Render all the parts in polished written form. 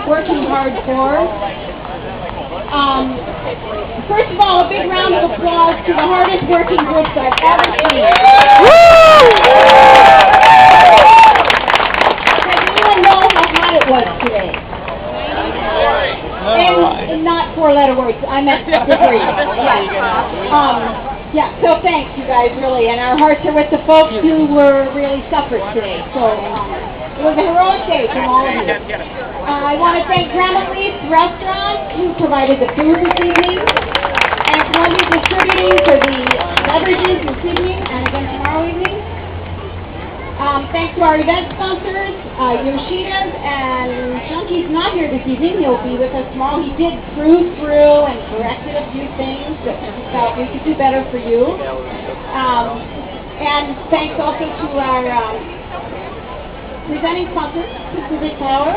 working hard for. First of all, a big round of applause to the hardest working groups I've ever seen. Does anyone know how hot it was today? And not four-letter words, I meant degrees. Yeah, so thanks, you guys, really. And our hearts are with the folks who were really suffered today. So it was a heroic day from all of you. I want to thank Grandma Leaf's Restaurant, who provided the food this evening, and Columbia Distributing for the beverages this evening and again tomorrow evening. Thanks to our event sponsors, Yoshida's, and Junky's not here this evening. He'll be with us tomorrow. He did cruise through and corrected a few things that he felt we could do better for you. And thanks also to our presenting sponsor, Pacific Power,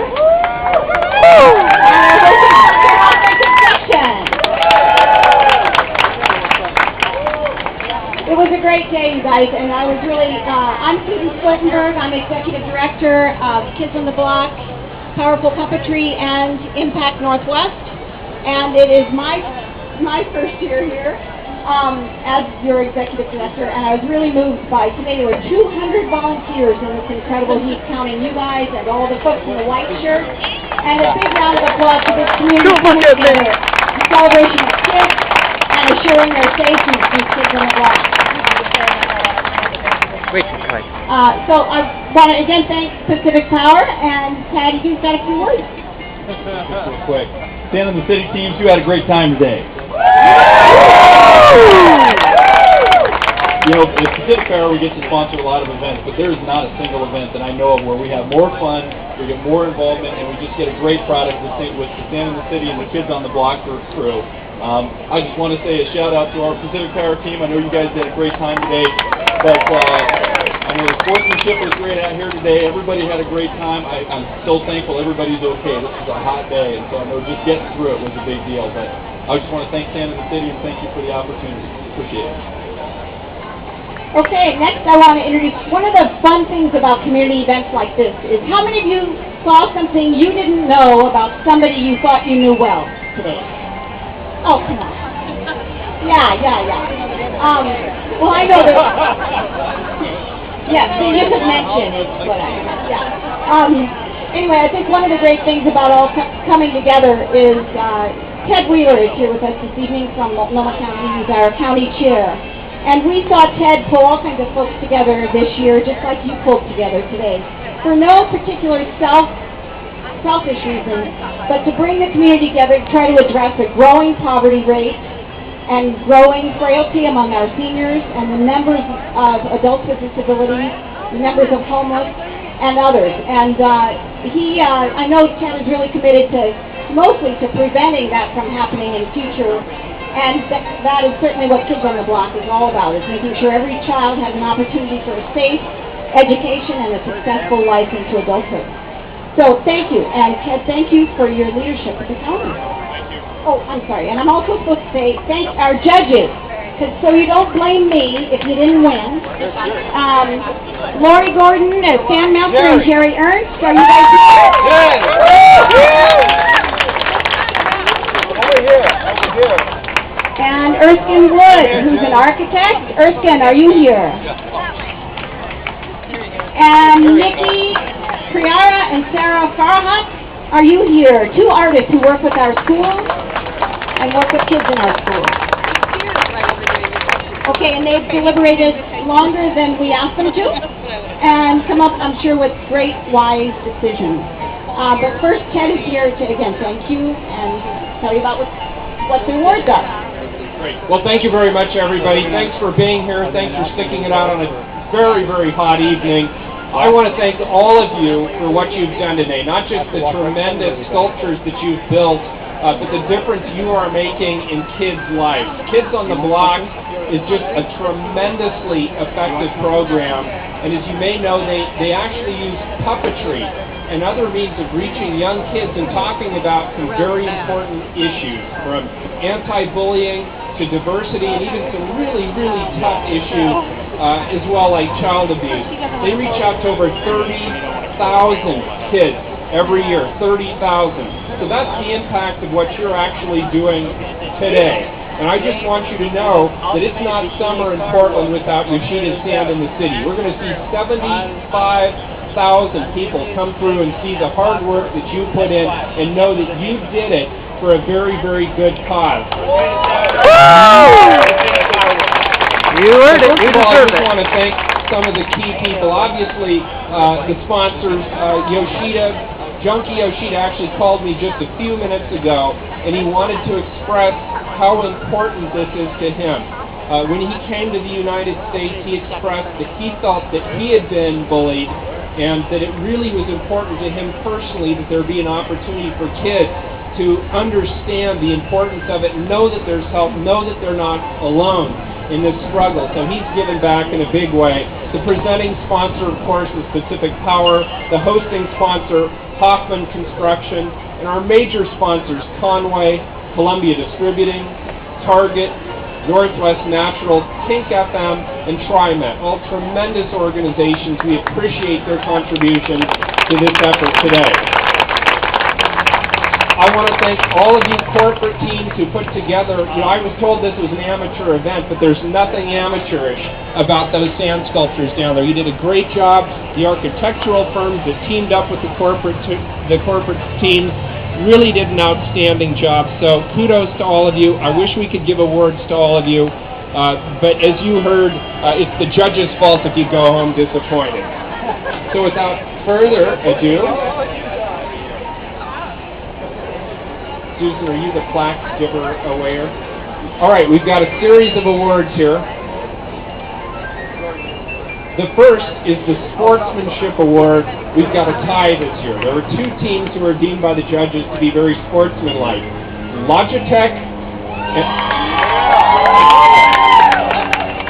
It was a great day, you guys, and I was really, I'm Susan Splittenberg. I'm Executive Director of Kids on the Block, Powerful Puppetry, and Impact Northwest, and it is my first year here as your Executive Director, and I was really moved by today. There were 200 volunteers in this incredible heat, counting you guys and all the folks in the white shirts, and a big round of applause to this community together, a celebration of kids and assuring their safety through Kids on the Block. So I want to again thank Pacific Power, and Patty, you've got a few words. Real quick. Stand on the city teams, you had a great time today. You know, at Pacific Power we get to sponsor a lot of events, but there is not a single event that I know of where we have more fun, we get more involvement, and we just get a great product with the Stand in the City and the Kids on the Block crew. I just want to say a shout out to our Pacific Power team. I know you guys had a great time today, but I know the sportsmanship was great out here today. Everybody had a great time. I'm so thankful everybody's okay. This is a hot day, and so I know just getting through it was a big deal. But I just want to thank Stand in the City and thank you for the opportunity. Appreciate it. Okay, next I want to introduce one of the fun things about community events like this is how many of you saw something you didn't know about somebody you thought you knew well today? Oh, come on. Yeah. Well, I know that. Yes, they just mentioned it, what I meant, yeah. Anyway, I think one of the great things about all coming together is Ted Wheeler is here with us this evening from Multnomah County. He's our county chair. And we saw Ted pull all kinds of folks together this year, just like you pulled together today, for no particular selfish reason, but to bring the community together to try to address a growing poverty rate and growing frailty among our seniors and the members of adults with disabilities, the members of homeless, and others. And I know Ted is really committed to mostly to preventing that from happening in future. And that is certainly what Kids on the Block is all about, is making sure every child has an opportunity for a safe education and a successful life into adulthood. So thank you, and Ted, thank you for your leadership at the county. Oh, I'm sorry, and I'm also supposed to say thank our judges, so you don't blame me if you didn't win. Lori Gordon, Stan Meltzer, and Jerry Ernst, are you guys here? And Erskine Wood, who's an architect. Erskine, are you here? And Nikki Priara and Sarah Farhat, are you here? Two artists who work with our schools and work with kids in our schools. Okay, and they've deliberated longer than we asked them to, and come up, I'm sure, with great, wise decisions. But first, Ted is here to, again, thank you and tell you about what the awards are. Great. Well, thank you very much, everybody. Thanks for being here. Thanks for sticking it out on a very, very hot evening. I want to thank all of you for what you've done today, not just the tremendous sculptures that you've built, but the difference you are making in kids' lives. Kids on the Block is just a tremendously effective program, and as you may know, they actually use puppetry and other means of reaching young kids and talking about some very important issues, from anti-bullying to diversity, and even some really, really tough issues as well, like child abuse. They reach out to over 30,000 kids every year, 30,000. So that's the impact of what you're actually doing today. And I just want you to know that it's not summer in Portland without Yoshida Sand in the city. We're going to see 75,000 people come through and see the hard work that you put in and know that you did it for a very, very good cause. You earned it. You deserve I just it. want to thank some of the key people. Obviously, the sponsors, Yoshida. Junkie Yoshida actually called me just a few minutes ago, and he wanted to express how important this is to him. When he came to the United States, he expressed that he felt that he had been bullied, and that it really was important to him personally that there be an opportunity for kids to understand the importance of it, know that there's help, know that they're not alone in this struggle. So he's given back in a big way. The presenting sponsor, of course, is Pacific Power. The hosting sponsor, Hoffman Construction. And our major sponsors, Conway, Columbia Distributing, Target, Northwest Natural, Kink FM, and TriMet. All tremendous organizations. We appreciate their contribution to this effort today. I want to thank all of you corporate teams who put together, I was told this was an amateur event, but there's nothing amateurish about those sand sculptures down there. You did a great job. The architectural firms that teamed up with the corporate teams really did an outstanding job. So kudos to all of you. I wish we could give awards to all of you, but as you heard, it's the judge's fault if you go home disappointed. So without further ado, Susan, are you the plaque giver awayer? All right, we've got a series of awards here. The first is the Sportsmanship Award. We've got a tie this year. There were two teams who were deemed by the judges to be very sportsmanlike. Logitech and...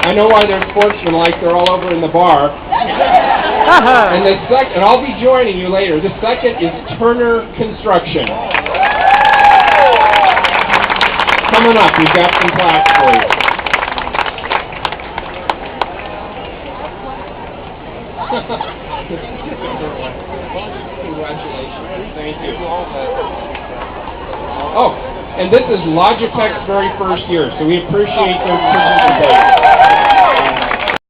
I know why they're sportsmanlike. They're all over in the bar. And the second, and I'll be joining you later. The second is Turner Construction. Coming up, we've got some plaques for you. Congratulations. Thank you. Oh, and this is Logitech's very first year, so we appreciate their participation.